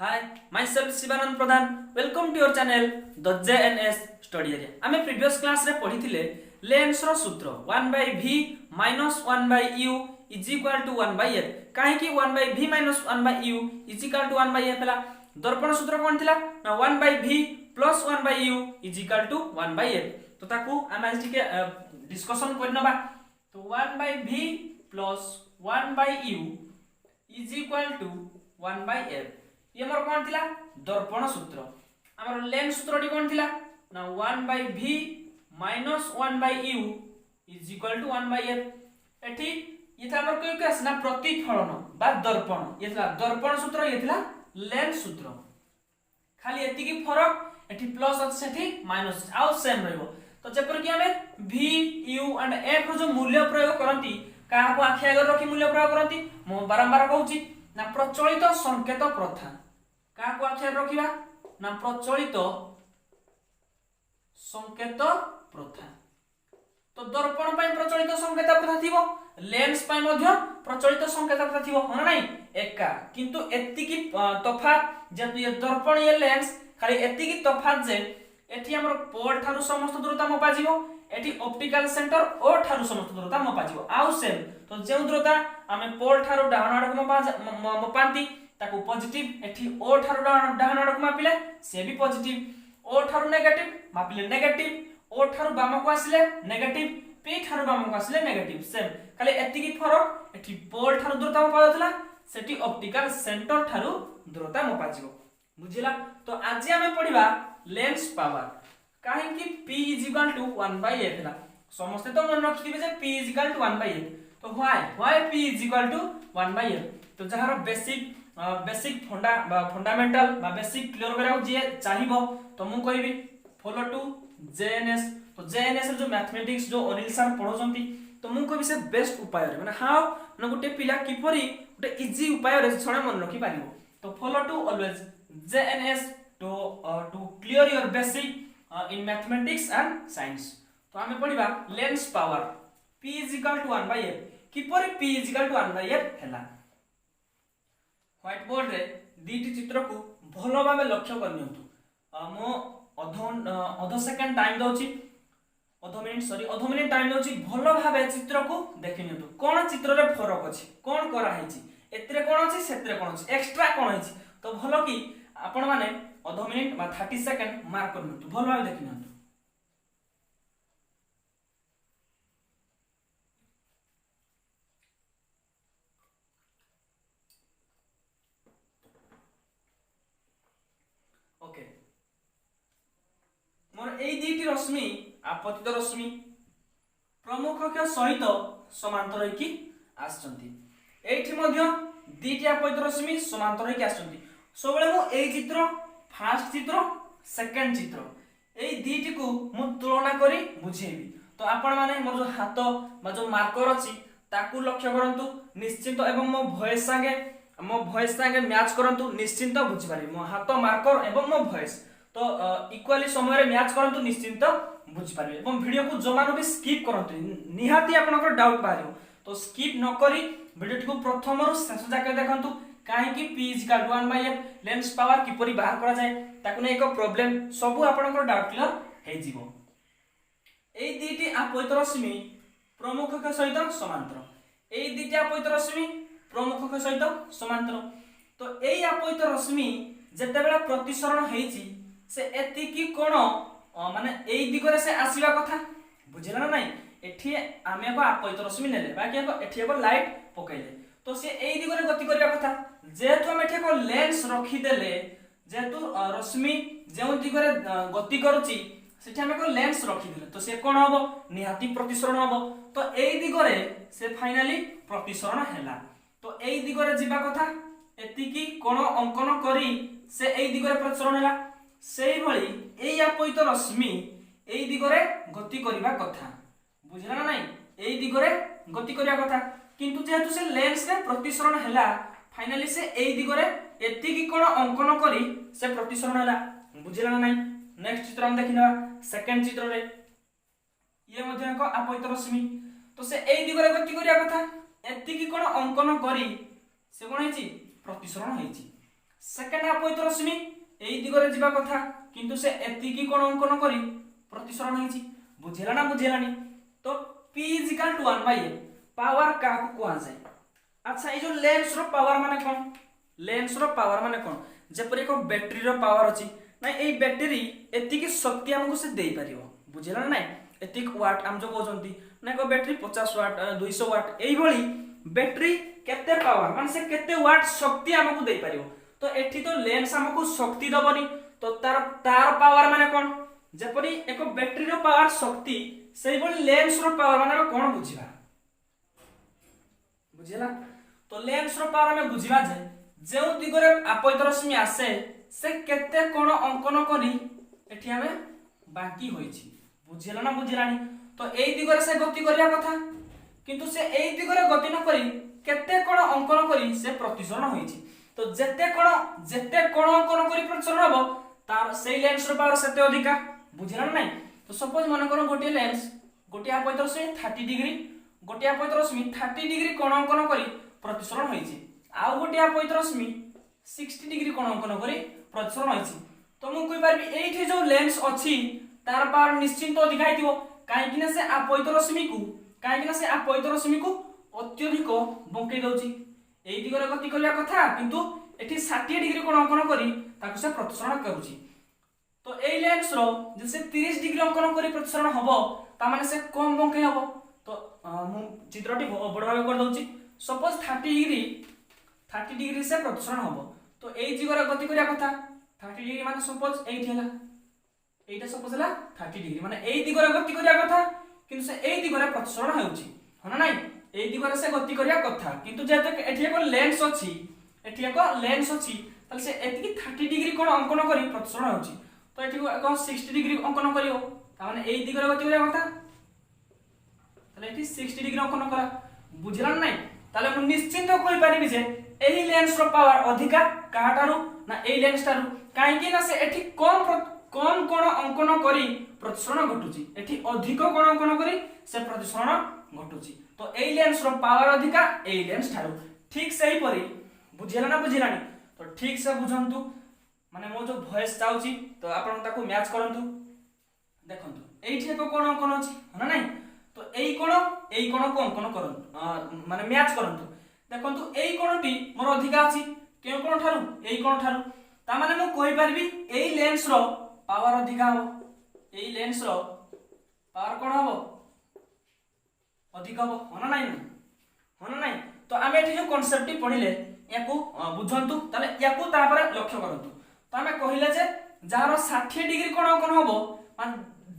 Hi, myself Shivanand Pradhan. Welcome to your channel The JNS Study Area. आमे previous class रे पढ़िथिले lens रो सूत्र 1/v minus 1/u is equal to 1/f. काहे कि 1/v minus 1/u is equal to 1/f ହେଲା दर्पण सूत्र कोन थिला ना 1/v plus 1/u is equal to 1/f. तो ताकू आमे आज टिके डिस्कशन करनबा. तो 1/v plus 1/u is equal to 1/f. ये मोर कोन थिला दर्पण सूत्र. हमर लेंस सूत्रटी कोन थिला ना 1/v minus 1/u is equal to 1/f. एठी ये था हमर कोइ केस ना प्रतिफलन बा दर्पण. ये थिला दर्पण सूत्र, ये थिला लेंस सूत्र. खाली एति की फरक एठी प्लस अछि सेठी माइनस आउ सेम रहबो. तो जेपर कि हमें v u एंड f रो जो मूल्य प्रयोग करंती काहा को आखि आगर रखी मूल्य प्रयोग करंती मो बारंबार कहूची ना प्रचलित संकेत प्रथा. काहा को आखि रखिबा ना प्रचलित संकेत प्रथा. तो दर्पण पय प्रचलित संकेत प्रथा थिबो, लेंस पय मध्य प्रचलित संकेत प्रथा थिबो हो नाही एका. किंतु एति की तफात जे ये दर्पण ये लेंस खाली एति की तफात जे एठी हमर पोर्ट थारु समस्त दूरता मपा जिवो, एठी ऑप्टिकल सेंटर ओ थारु समस्त दूरता मपा जिवो आउ सेम. तो जे दूरता हमें पोर्ट थारु डाउन आडक मपांती ताकू पॉजिटिव, एठी ओ थारु डाउन आडक मापिले से भी पॉजिटिव, ओ थारु नेगेटिव मापिले नेगेटिव, ओ थारु बाम को आसिले नेगेटिव, पी थारु बाम को आसिले नेगेटिव सेम. खाली एति की फरक एठी पोर्ट थारु दूरता मपा जातला सेठी ऑप्टिकल सेंटर थारु दूरता मपा जिवो. बुझिला. तो आज हमें पढिबा लेंस पावर. काहे कि p is equal to 1/f ହେଲା. समस्त तो मन रखिबे जे p is equal to 1/f. तो why p is equal to 1/f. तो जहार बेसिक फंडामेंटल बा बेसिक क्लियर करा जे चाहिबो तो मु कहबी फॉलो टू JNS. तो JNS रे जो मैथमेटिक्स जो अनिल सर पढोजंती तो मु कहबी से बेस्ट उपाय रे माने हाउ न गुटे पिला किपरि गुटे इजी उपाय रे छणे मन रखि पारिबो. तो follow to always JNS to clear your basic in mathematics and science. तो हमें पढ़िबा lens power p is equal to 1/f. किपरि p is equal to 1/f हैला. व्हाइट बोर्ड रे दीटी चित्र को भलो भाबे लक्ष्य करनियंतु. मो अध सेकंड टाइम दउची अध मिनिट टाइम दउची भलो भाबे चित्र को देखिनियंतु. कोन चित्र रे फरक अछि, कोन करा हैछि, एतरे कोन अछि सेतरे कोन अछि, एक्स्ट्रा कोन हैछि. तो भलो की आपण माने अध मिनिट बा 30 सेकंड मार्क करनियंतु भलो भाबे देखिनियंतु. ओके मोर एई दीटी रश्मि आपतित रश्मि प्रमुख के सहित समांतर होई आछंती. एठी मध्य दीटी आपतित रश्मि समांतर होई आछंती. सबले मु एई चित्र फर्स्ट चित्र सेकंड चित्र एई दीटी को मु तुलना करी बुझेबी. तो आपण माने मोर जो हाथ बा जो मार्कर अछि ताकू लक्ष्य करंतु निश्चित एवं मो वॉइस संगे मैच करंतु निश्चित बुझि पारि. मो हाथ मार्कर एवं मो वॉइस तो इक्वली समय रे मैच करंतु निश्चित बुझि पारि. एवं वीडियो को जमानो भी स्किप करंतु निहाती आपनकर डाउट बारियो. तो स्किप न करी वीडियो को प्रथम रु शेष जाके देखंतु. काहे कि p is equal to 1/f lens power किपरि बाहर करा जाय ताकू नै एक प्रॉब्लम सब आपनकर डाउट क्लियर हे जिवो. एई दीटी आपतित रश्मि प्रमुख के सहित समांतर. एई दीटी आपतित रश्मि प्रमुख के सहित समांतर. तो एई आपतित रश्मि जते बेला प्रतिसरण हेछि से एति की कोण माने एई दिगरे से आसीबा कथा बुझिला ना नाही. एठी आमे को आपतित रश्मि नेले बाकी को एठी को लाइट पकैले तो से एई दिगरे गति करिया कथा. जेतु हम एठी को लेंस रखि देले जेतु रश्मि जेउ दिगरे गति करूची सेठी हम को लेंस रखि देले तो से कोन हबो निहाती प्रतिसरण हबो. तो एई दिगरे से फाइनली प्रतिसरण हैला. तो एई दिगरे जिबा कथा एति की कोन अंकन करी से एई दिगरे प्रतिसरण हैला. सेही भली एई आपतित रश्मि एई दिगरे गति करिबा कथा बुझला ना नाही. एई दिगरे गति करिया कथा किंतु जेतु से लेंस रे प्रतिसरण हैला फाइनली से एई दिगरे एति की कोन अंकन करी से प्रतिसरण हैला बुझला ना नाही. नेक्स्ट चित्र हम देखिना सेकंड चित्र रे ये मध्ये एक आपतित रश्मि तो से एई दिगरे गति करिया कथा एति की कोन अंकन करी से कोन हेछि प्रतिसरण हेछि. सेकेंड अपैत रश्मि एई दिगरे जिबा कथा किंतु से एतिकी कोण अंकन करी प्रतिसरण होईची बुझेला ना बुझेलानी तो p = 1/a पावर का को कोआ जाय अच्छा ए जो लेंस रो पावर माने कोन लेंस रो पावर माने कोन जेपरि को बैटरी रो पावर अछि ना एई बैटरी एतिकी शक्ति हमको से देई परिबो बुझेला ना नाही एतिक वाट हम जो कहजंती ना को बैटरी 50 वाट 200 वाट एई भली बैटरी केते पावर माने से केते वाट शक्ति हमको देई परिबो तो एठी तो लेंस हमको शक्ति दबनी तो तार पावर माने कोन जेपरि एको बैटरी रो पावर शक्ति सेई भली लेंस रो पावर माने कोन बुझिबा बुझिला तो लेंस रो पावर में बुझिबा जे दिगरे अपैत रश्मि आसे से केते कोण अंकन करी एठी हमें बाकी होईची बुझिला ना बुझिलानी तो एई दिगरे से गति करिया कथा किंतु से एई दिगरे गति न करी केते कोण अंकन करी से प्रतिसरण होईची तो जेते कोण अंकन करी प्रतिसरण हबो तार सेई लेंस रो पावर सेते अधिका बुझिला ना नाही तो सपोज मन करो गोटे लेंस गोटे अपैत रश्मि 30 डिग्री गोटे अपैत रश्मि 30 डिग्री कोण अंकन करी प्रतिसरण होईची आउ गोटे अपैत रश्मि 60 डिग्री कोण अंकन करी प्रतिसरण होईची तो मु कहि परबी एठी जो लेंस अछि तार पावर निश्चित अधिक आइथिबो काहे कि ना से अपैत रश्मि को अत्यधिक बंकई दउची एई दिगरे गति करिया कथा किंतु एठी 60 डिग्री कोण अंकन करी ताको से प्रतिसरण करूची तो एई लेंस रो जसे 30 डिग्री अंकन करी प्रतिसरण हबो ता माने से कम बंकई हबो तो मु चित्रटी बड़ भाबे कर दउची सपोज 30 डिग्री से प्रतिसरण हबो तो एई दिगरे गति करिया कथा 30 डिग्री माने सपोज एठी हला एटा सपोज हला 30 डिग्री माने एई दिगरे गति करिया कथा किंतु से एई दिगरे प्रतिसरण हेउची हना नाही एई दिगरे से गति करिया कथा किंतु जेते एठी एको लेंस अछि ताले से एतिकी 30 डिग्री कोन अंकन करी प्रतिसरण हेउची तो एठी को 60 डिग्री अंकन करियो ता माने एई दिगरे गति करिया कथा ताले एठी 60 डिग्री अंकन करा बुझिला नाही ताले मु निश्चित कहि परिबि जे एही लेंस रो पावर अधिका काटारू ना एई लेंस तारू काहे कि ना से एठी कम कोण अंकन करी प्रतिसरण घटुची एठी अधिक कोण अंकन करी से प्रतिसरण घटुची तो एई लेंस रो पावर अधिका एई लेंस थारू ठीक सही परी बुझिला ना बुझिलानी तो ठीक से बुझंतु माने मो जो वॉइस चाउची तो आपण ताको मैच करंतु देखंतु एठी एको कोण अंकन अछि ना नाही तो एई कोण को अंकन करंतु माने मैच करंतु देखंतु एई कोणटी मोर अधिका अछि केउ कोण थारू एई कोण थारू ता माने मु कहि परबी एई लेंस रो पावर अधिका हो एई लेंस रो पावर कोन हो अधिक हो होना नाही तो आमे एठी जो कांसेप्ट टी पढिले याकू बुझंतु ताले याकू तापर लक्ष्य करंतु तो आमे कहिले जे जार 60 डिग्री कोण अंकन होबो मान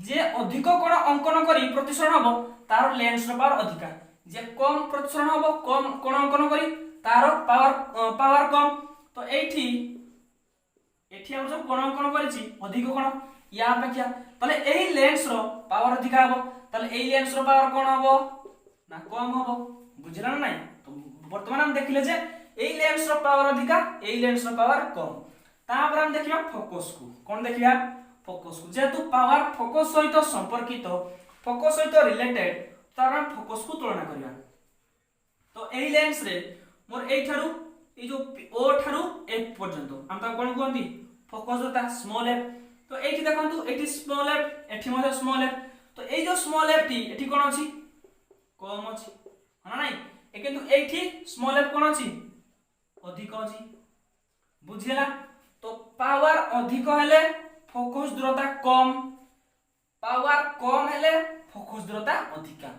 जे अधिक कोण अंकन करी प्रतिसरण होबो तार लेंस रो पावर अधिका जे कम प्रतिसरण होबो कम कोण अंकन करी तार पावर कम तो एठी हम जो कोण अंकन करिछि अधिक कोण या अपेक्षा ताले एही लेंस रो पावर अधिका हबो ताले एही लेंस रो पावर कोण हबो ना कम हबो बुझिला ना नाही तो वर्तमान हम देखिले जे एही लेंस रो पावर अधिका एही लेंस रो पावर कम तापर हम देखिबा फोकस को कोन देखिबा फोकस को जेतु पावर फोकस सहित संपर्कित फोकस सहित रिलेटेड तार हम फोकस को तुलना करिया तो एही लेंस रे मोर एई थारू ए जो ओ थारू एफ पर्यंत हम ता कोन कोंती फोकस होता स्मॉल एफ तो एठी देखंतु एठी स्मॉल एफ एठी मध्ये स्मॉल एफ तो ए जो स्मॉल एफ टी एठी कोन अछि कम अछि हां नाही ए किंतु एठी स्मॉल एफ कोन अछि अधिक अछि बुझिला तो पावर अधिक हेले फोकस दूरता कम पावर कम हेले फोकस दूरता अधिका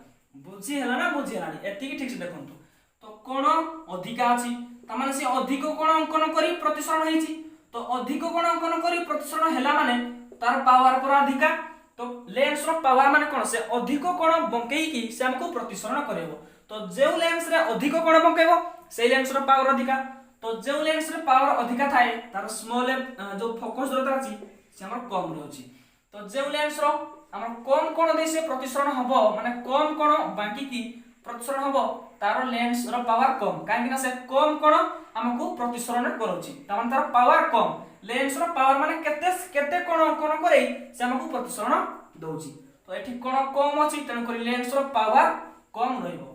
बुझि हला ना बुझिला एति की ठीक से देखंतु तो कोन अधिका अछि त माने से अधिक कोन अंकन करी प्रतिसरण हेछि तो अधिक कोण अंकन करी प्रतिसरण हैला माने तार पावर पर अधिका तो लेंस रो पावर माने कोन से अधिक कोण बंकेई की से हमको प्रतिसरण करेबो तो जे लेंस रे अधिक कोण बंकेबो से लेंस रो पावर अधिका तो जे लेंस रे पावर अधिका थाए तार स्मॉल जो फोकस दूरता अछि से हमर कम रहउछि तो जे लेंस रो हमर कम कोण दे से प्रतिसरण हबो माने कम कोण बाकी की प्रतिसरण हबो तार लेंस रो पावर कम काहे कि ना से कम कोण हमको प्रतिसरण करूची त मन तार पावर कम लेंस रो पावर माने केते कोण करे से हमको प्रतिसरण दउची तो एठी कोण कम अछि तन करी लेंस रो पावर कम रहइबो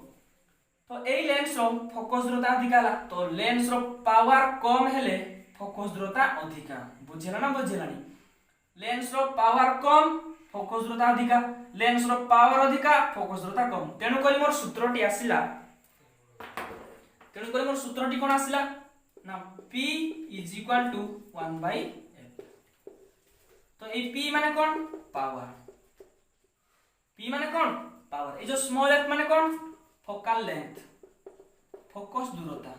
तो एई लेंस रो फोकस दूरता अधिकाला तो लेंस रो पावर कम हेले फोकस दूरता अधिका बुझिला ना बुझिलानी लेंस रो पावर कम फोकस दूरता अधिका लेंस रो पावर अधिका फोकस दूरता कम तेणु करी मोर सूत्रटी आसिला तेणु करी मोर सूत्रटी कोन आसिला ना P is equal to 1 by f तो ए P माने कोन पावर P माने कोन पावर ए जो स्मॉल f माने कोन फोकल लेंथ फोकस दूरता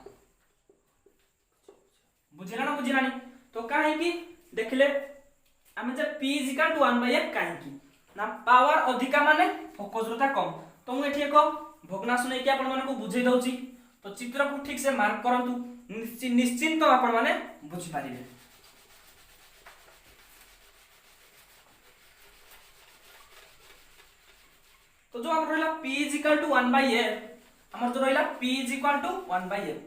बुझिला ना बुझिलानी तो काहे कि देखले हमें जे P is equal to 1 by f काहे कि ना पावर अधिका माने फोकस दूरता कम तो मु एठी एको भग्नांश नै कि आपण माने को बुझै दउची तो चित्र को ठीक से मार्क करंतु निश्चिंत आपण माने बुझि पारिबे तो जो हम रहला P is equal to 1 by f हमर जो रहला P is equal to 1 by f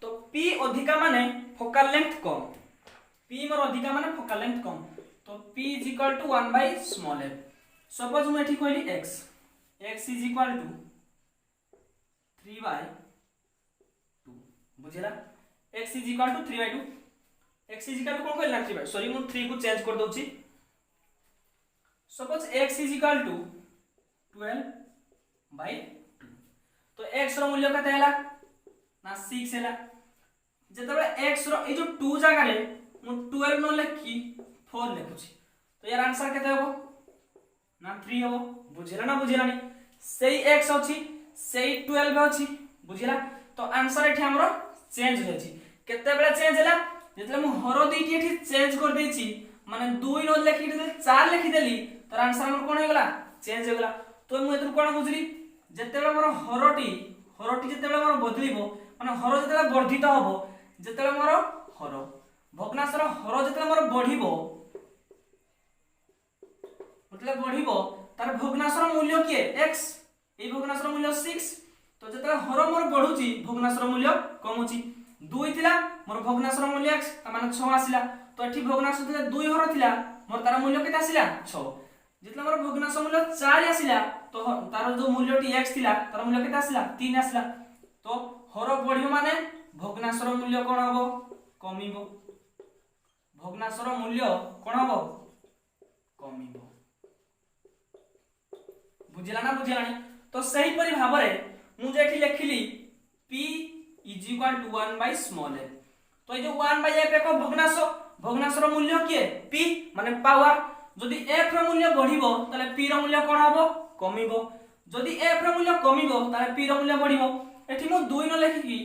तो P अधिका माने फोकल लेंथ कम P मोर अधिका माने फोकल लेंथ कम तो P is equal to 1 by small f suppose मु एठी कहली x x is equal to 3 by 2 बुझिला x is equal to 3 by 2 x is equal to कोन कहला 3 बाय सॉरी मु 3 को चेंज कर दउची suppose x is equal to 12 by 2 तो x रो मूल्य कते हैला ना 6 हैला जेतबे x रो ए जो 2 जगह रे मु 12 न लिखी 4 लिखुची तो यार आंसर केते होबो ना 3 होबो बुझिला ना बुझिलानी सेही x अछि सेही 12 अछि बुझिला तो आंसर एठी हमरो चेंज होछि केते बेला चेंज हैला जेतले मु हरो देठी एठी चेंज कर देछि माने 2 न लिखि देले 4 लिखि देली तो आंसर हमर कोन हो गेला चेंज हो गेला तो मु एतु कोन बुझली जेतेबेला मोर हरोटी जेतेबेला मोर बदलिबो माने हरो जेतेबेला वर्धित होबो जेतेबेला मोर हरो भग्नांशर हरो जेतेबेला मोर बढ़िबो मतलब बढ़िबो तार भग्नांशर मूल्य किए x ए भग्नांशर मूल्य 6 तो जेतेबेला हरो मोर बढ़ुची भग्नांशर मूल्य कमुची 2 थिला मोर भग्नांशर मूल्य x माने 6 आसिला तो एठी भग्नांश जेते 2 हरो थिला मोर तार मूल्य केते आसिला 6 जेतले मोर भग्नांश मूल्य 4 आसिला तो तार जो मूल्यटी x थिला तार मूल्य केते आसिला 3 आसिला तो हर बढ़ियो माने भग्नांशर मूल्य कोन हबो कमिबो भग्नांशर मूल्य कोन हबो कमिबो बुझिला ना बुझिलानी तो सही परि भाबरे मु जेठी लिखिली P is equal to 1 by small f तो ए जो 1 बाय f एको भग्नांशर मूल्य किए P माने पावर जदि f रो मूल्य बढ़िबो तले P रो मूल्य कोन हबो कमिबो जदि f रो मूल्य कमिबो तले P रो मूल्य बढ़िबो एठी मु 2 न लिखि की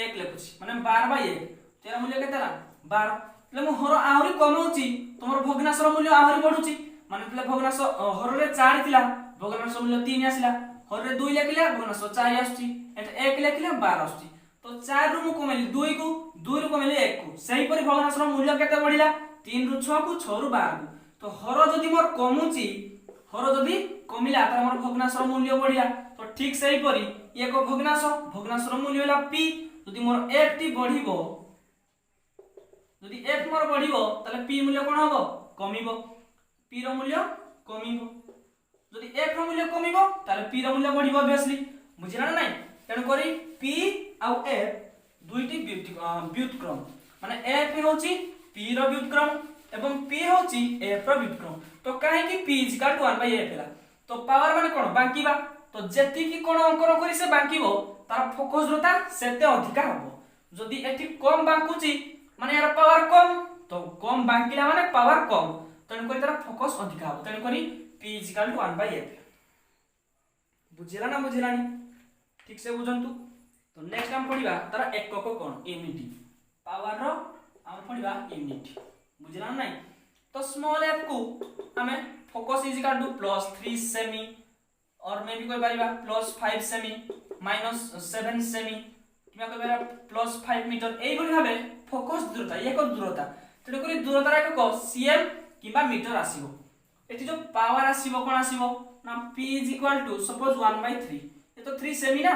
1 लिखुची माने 12 बाय 1 तेरा मूल्य केतेला 12 तले मु हरो आहुरी कमौची तमर भग्नांशर मूल्य आहुरी बढ़ुची माने तले भग्नांश हरो रे 4 थिला भग्नांश मूल्य 3 आसिला हरो रे 2 लिखिले भग्नांश 4 आछी एटा 1 लिखिले 12 आछी तो 4 रु मु कमेली 2 को 2 रु कमेली 1 को सही परि भग्नांशर मूल्य केते बढ़िला 3 रु 6 को 6 रु 12 को तो हरो जदि मोर कमुची हरो जदि कमिला त मोर भग्नांशर मूल्य बढ़िया तो ठीक सही परि एक भग्नांशर मूल्य होला P जदि मोर f टी बढ़िबो जदि f मोर बढ़िबो तले P मूल्य कोन हबो कमिबो P रो मूल्य कमिबो जदि f रो मूल्य कमिबो तले P रो मूल्य बढ़िबो ऑब्वियसली बुझिला ना नै तेन करी P आ f दुईटी व्युत्क्रम माने f होची P रो व्युत्क्रम एवं P होची f रो व्युत्क्रम तो काहे कि P is equal to 1 by f हैला तो पावर माने कोन बांकीबा तो जेति की कोन अंकन करी से बांकीबो तार फोकस दूरता सेते अधिका हबो जदि एठी कम बांकुची माने यार पावर कम तो कम बांकीला माने पावर कम तन करी तार फोकस अधिका हबो तन करी P is equal to 1 by f बुझिला ना बुझिलानी ठीक से बुझंतु तो नेक्स्ट हम पढिबा तार एकक कोन यूनिट पावर रो हम पढिबा यूनिट बुझिला ना नहीं तो स्मॉल f को हमें फोकस इज इक्वल टू +3 सेमी और मैं भी कोई पारिबा +5 सेमी -7 सेमी किबा कोई पारिबा +5 मीटर एई भली भाबे फोकस दूरता एक दूरता तेडो करी दूरता एकक cm किबा मीटर आसीबो एठी जो पावर आसीबो कोन आसीबो ना P is equal to suppose 1/3 ये तो 3 सेमी ना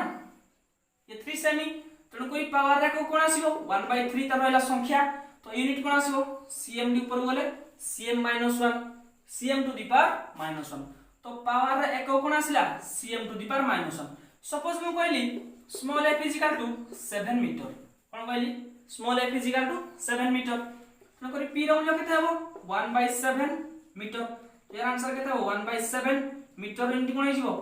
ये 3 सेमी तेडो कोई पावर एकक कोन आसीबो 1/3 त रहला संख्या तो यूनिट कोन आसीबो cm डी ऊपर गले cm -1 cm to the power -1 तो पावर रे एकक कोन आसिला cm to the power -1 suppose मु कहली small f is equal to 7 metre कोन कहली small f is equal to 7 metre तेणु करी p रो मूल्य केते हबो 1/7 मीटर तो यार आंसर केते हबो 1/7 मीटर इनटू कोन हिजबो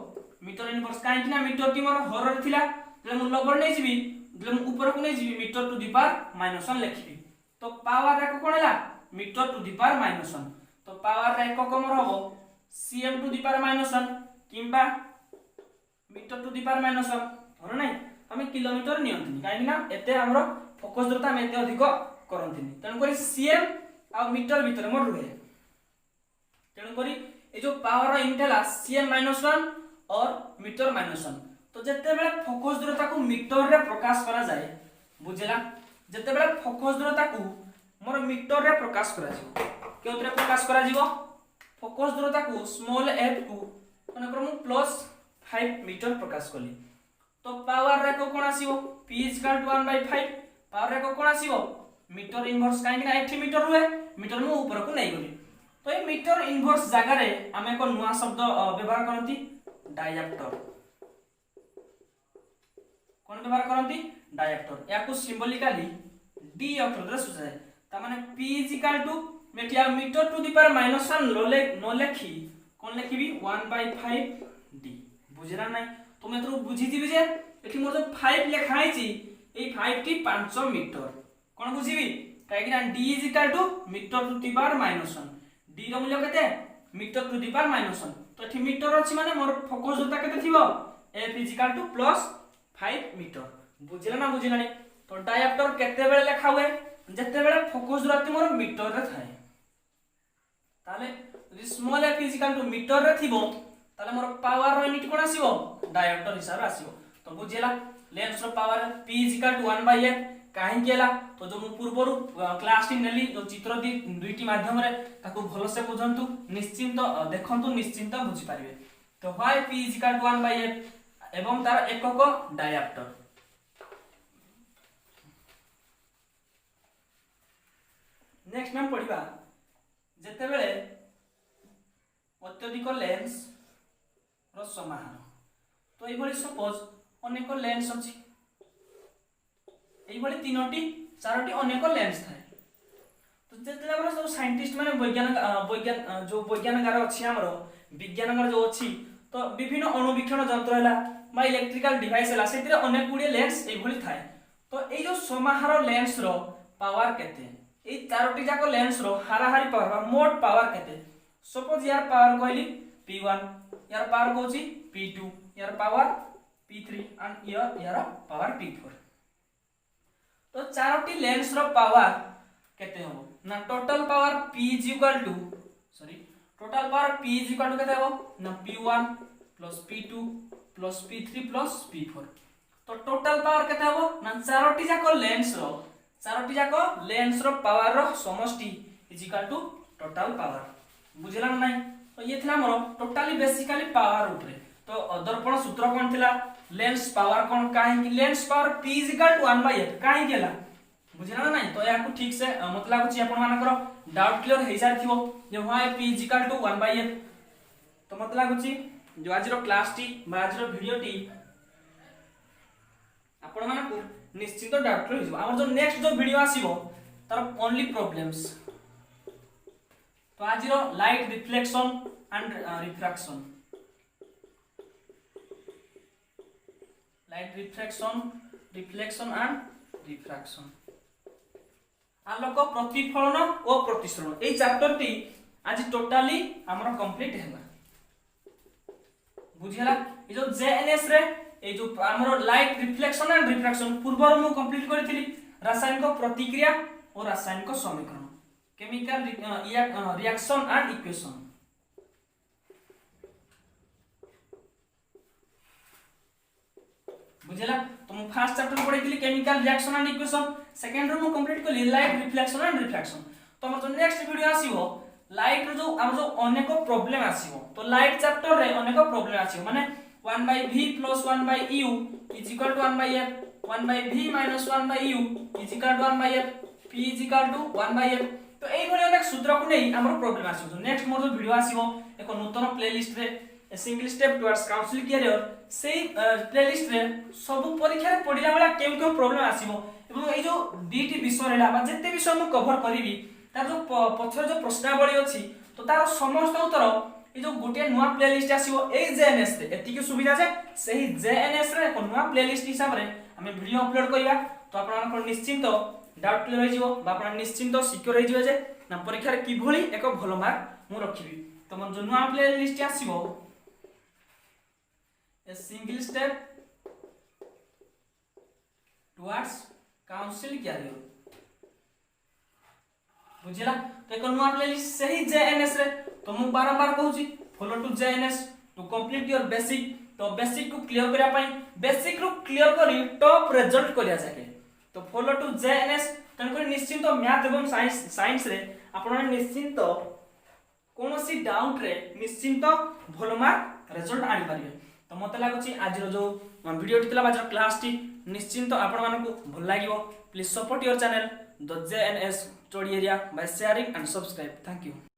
मीटर इनवर्स काहे कि ना मीटर टी मोर हर थिला जे मु लबर नै जिबी जे मु ऊपर को नै जिबी मीटर टू द पावर -1 लिखबी तो पावर रे कोन हला मीटर टू द पावर -1 तो पावर रे को मोर हबो cm टू द पावर -1 किंबा मीटर टू द पावर -1 हो नै हमें किलोमीटर नियंतनी काहे कि ना एते हमरो फोकस दूरता में एते अधिक करंतिनी तेणु करी cm आ मीटर भीतर मोर रुहे तेणु करी ए जो पावर यूनिट है cm -1 और मीटर -1 तो जते बेले फोकस दूरता को मीटर रे प्रकाश करा जाए बुझिला जते बेले फोकस दूरता को मोर मीटर रे प्रकाश करा जिवो केउतरे प्रकाश करा जिवो फोकस दूरता को स्मॉल f को माने करमु +5 मीटर प्रकाश कली तो पावर रे को कोन आसीबो p = 1/5 पावर रे को कोन आसीबो मीटर इनवर्स काहे कि ना 80 मीटर हुए मीटर मु ऊपर को नै गली तो ये मीटर इनवर्स जगह रे हमें को नुवा शब्द व्यवहार करंती डायप्टर कोन व्यवहार करंती डायप्टर या को सिंबलिकली d अक्षर रे सुझाए ता माने p = मेटिया मीटर टू द पावर -1 नो लेखी कोन लेखिबी 1/5 d बुझिरा नै तुमे तो बुझी दिबी जे एठी मोर जो 5 लेखा आइची ए 5 टी 500 मीटर कोन बुझिबी काहे कि ना d = metre to the power -1 d रो मूल्य केते मीटर टू द पावर -1 तो एठी मीटर अछि माने मोर फोकस दूरता केते थिबो f = +5 मीटर बुझिला ना बुझिला नै तो डायप्टर केते बेले लेखा हुए जते बेले फोकस दूरता मोर मीटर रे थाए ताले यदि स्मॉल f = मीटर रे थिबो ताले मोर पावर रो यूनिट कोन आसीबो डायप्टर हिसाब रे आसीबो तो बुझिला लेंस रो पावर p = 1/f काहे केला तो जो मु पूर्वरु क्लास टी नेली जो चित्र दुईटी माध्यम रे ताको भलो से बुझंतु निश्चिंत देखंतु निश्चिंत बुझी पारिबे तो व्हाई p = 1/f एवं तार एकक डायप्टर नेक्स्ट हम पढिबा जते बेले अत्यधिक लेंस रो समाहार तो एई भली सपोज अनेक लेंस अछि एई भली तीनोटी चारोटी अनेक लेंस थाए तो जते हमर सब साइंटिस्ट माने वैज्ञानिक जो वैज्ञानिक अछि हमर विज्ञानगर जो अछि तो विभिन्न अणुवीक्षण यंत्र हला बा इलेक्ट्रिकल डिवाइस हला सेतिर अनेक गुडी लेंस एई भली थाए तो एई जो समाहार लेंस रो पावर केते एई चारोटी जाको लेंस रो हाराहारी पावर बा मोट पावर केते सपोज यार पावर कहली p1 यार पावर कहूची p2 यार पावर p3 एंड यार पावर p4 तो चारोटी लेंस रो पावर केते हो ना total power p total power p केते हो ना p1 + p2 + p3 + p4 तो टोटल पावर केते हो ना चारोटी जाको लेंस रो पावर रो समष्टि = टोटल पावर बुझिला नै तो ये थिला मोर टोटली बेसिकली पावर ऊपर तो दर्पण सूत्र कोन थिला लेंस पावर कोन काहे कि लेंस पावर p = 1/f काहे केला बुझिला नै तो या को ठीक से मतलब अछि अपन मानकर डाउट क्लियर हे जाय थिबो जे व्हाई p = 1/f तो मतलब अछि जो आज रो क्लास टी बा आज रो वीडियो टी अपन मानकु निश्चित डाउट क्लियर हो हमर जो नेक्स्ट जो वीडियो आसीबो तार ओनली प्रॉब्लम्स तो आज रो light reflection and refraction light reflection and refraction आलोक प्रतिफलन और प्रतिसरण ए चैप्टर टी आज टोटली हमर कंप्लीट हैला बुझिला ए जो जेएनएस रे ए जो हमर लाइट रिफ्लेक्शन एंड रिफ्रैक्शन पूर्व मु कंप्लीट करथिली रासायनिक प्रतिक्रिया और रासायनिक समीकरण केमिकल रिएक्शन एंड इक्वेशन बुझिला तो मु फर्स्ट चैप्टर पढैतिली chemical reaction and equation second रो मु कंप्लीट करली लाइट रिफ्लेक्शन एंड रिफ्रैक्शन तो हमर जो नेक्स्ट वीडियो आसीबो लाइट रो जो हम जो अनेक प्रॉब्लम आसीबो तो लाइट चैप्टर रे अनेक प्रॉब्लम आसीबो माने 1/v + 1/u = 1/f 1/v - 1/u = 1/f p = 1/f तो एई भली अनेक सूत्र को नै हमर प्रॉब्लम आसीबो नेक्स्ट मोर जो वीडियो आसीबो एक नूतन प्लेलिस्ट रे a single step towards council career सेई प्लेलिस्ट रे सब परीक्षा रे पढिला बेला केम प्रॉब्लम आसीबो এবং এই যে দুইটি বিষয় রহিলা বা যেতে বিষয় মু কভर করিবি তার যে পছর যে প্রশ্নাবলী ଅଛି তো তার সমস্ত উত্তর এই যে গোটিয়ে নয়া প্লেলিস্ট আসিবো এই জেএনএস রে এতিকি সুবিধা যে সেই জেএনএস রে এক নয়া প্লেলিস্ট হিসাব রে আমি ভিডিও আপলোড করিবা তো আপনার নিশ্চিন্ত ডাউট ক্লিयर হৈଯିବ বা আপনার নিশ্চিন্ত সিকিউর হৈଯିବ যে না পরীক্ষার কিভଳି এক ভাল মার্ক মু রখিবি তো মন যে নয়া প্লেলিস্ট আসিবো a single step towards council career बुझिला तो एक नया प्लेलिस्ट सही जेएनएस रे तो मु बारंबार कहूची follow to JNS to complete your basic तो बेसिक को क्लियर करिया पई बेसिक रो क्लियर करी टॉप रिजल्ट करिया जाके तो फॉलो टू जेएनएस तन को निश्चित मैथ एवं साइंस रे आपण निश्चित कोनोसी डाउट रे निश्चित भलो मार्क रिजल्ट आनी परिबे तो मते लागुची आज रो जो वीडियो टितला आज क्लास टी निश्चित आपण मानकु भल लागिवो please support your channel the JNS study area by sharing and subscribe. Thank you.